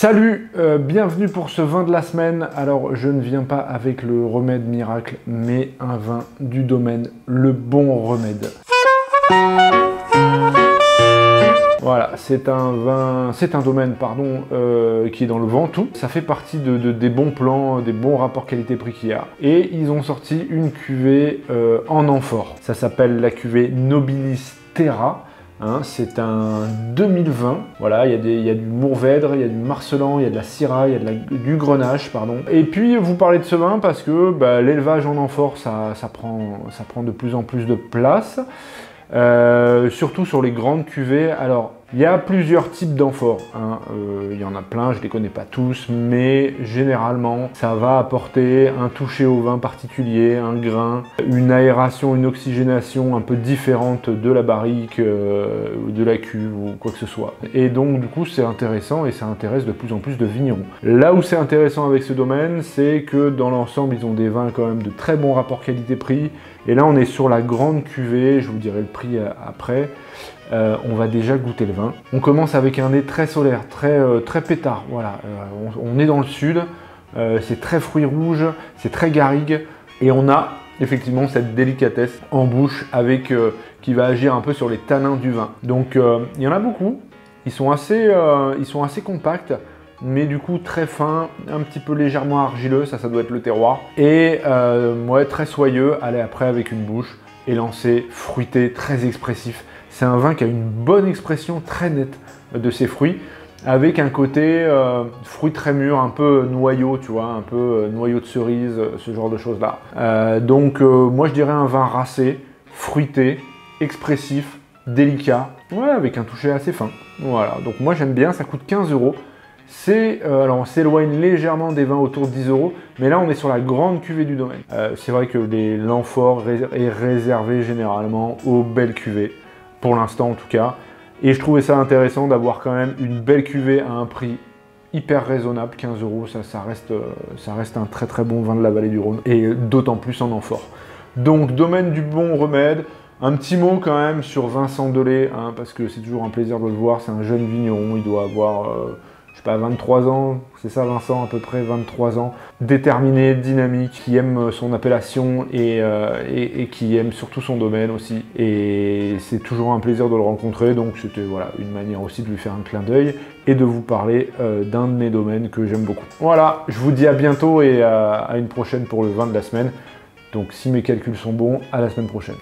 Salut, bienvenue pour ce vin de la semaine. Alors je ne viens pas avec le remède miracle, mais un vin du domaine, le bon remède. Voilà, c'est un domaine qui est dans le Ventoux. Ça fait partie des bons plans, des bons rapports qualité-prix qu'il y a. Et ils ont sorti une cuvée en amphore. Ça s'appelle la cuvée Nobilis Terra. Hein, c'est un 2020, voilà, il y a du Mourvèdre, il y a du Marcellan, il y a de la Syrah, il y a du Grenache, pardon. Et puis vous parlez de ce vin parce que l'élevage en amphore, ça prend de plus en plus de place, surtout sur les grandes cuvées. Alors, il y a plusieurs types d'amphores, hein. Il y en a plein, je ne les connais pas tous, mais généralement, ça va apporter un toucher au vin particulier, un grain, une aération, une oxygénation un peu différente de la barrique, de la cuve ou quoi que ce soit. Et donc, du coup, c'est intéressant et ça intéresse de plus en plus de vignerons. Là où c'est intéressant avec ce domaine, c'est que dans l'ensemble, ils ont des vins quand même de très bons rapports qualité-prix. Et là, on est sur la grande cuvée, je vous dirai le prix après. On va déjà goûter le vin. On commence avec un nez très solaire, très pétard. Voilà, on est dans le sud, c'est très fruits rouges, c'est très garrigue, et on a effectivement cette délicatesse en bouche qui va agir un peu sur les tanins du vin. Donc il y en a beaucoup, ils sont assez compacts, mais du coup très fins, un petit peu légèrement argileux, ça doit être le terroir, et ouais, très soyeux, allez après avec une bouche élancée, fruité, très expressif. C'est un vin qui a une bonne expression très nette de ses fruits, avec un côté fruit très mûr, un peu noyau, tu vois, un peu noyau de cerise, ce genre de choses-là. Donc moi je dirais un vin racé, fruité, expressif, délicat, ouais, avec un toucher assez fin. Voilà, donc moi j'aime bien, ça coûte 15 €. Alors on s'éloigne légèrement des vins autour de 10 €, mais là on est sur la grande cuvée du domaine. C'est vrai que l'amphore est réservé généralement aux belles cuvées, pour l'instant en tout cas, et je trouvais ça intéressant d'avoir quand même une belle cuvée à un prix hyper raisonnable, 15 €, ça reste un très très bon vin de la vallée du Rhône, et d'autant plus en amphore. Donc domaine du bon remède. Un petit mot quand même sur Vincent Delay, hein, parce que c'est toujours un plaisir de le voir, c'est un jeune vigneron, il doit avoir... je sais pas, 23 ans, c'est ça Vincent, à peu près 23 ans, déterminé, dynamique, qui aime son appellation et qui aime surtout son domaine aussi. Et c'est toujours un plaisir de le rencontrer, donc c'était voilà, une manière aussi de lui faire un clin d'œil et de vous parler d'un de mes domaines que j'aime beaucoup. Voilà, je vous dis à bientôt et à une prochaine pour le vin de la semaine. Donc si mes calculs sont bons, à la semaine prochaine.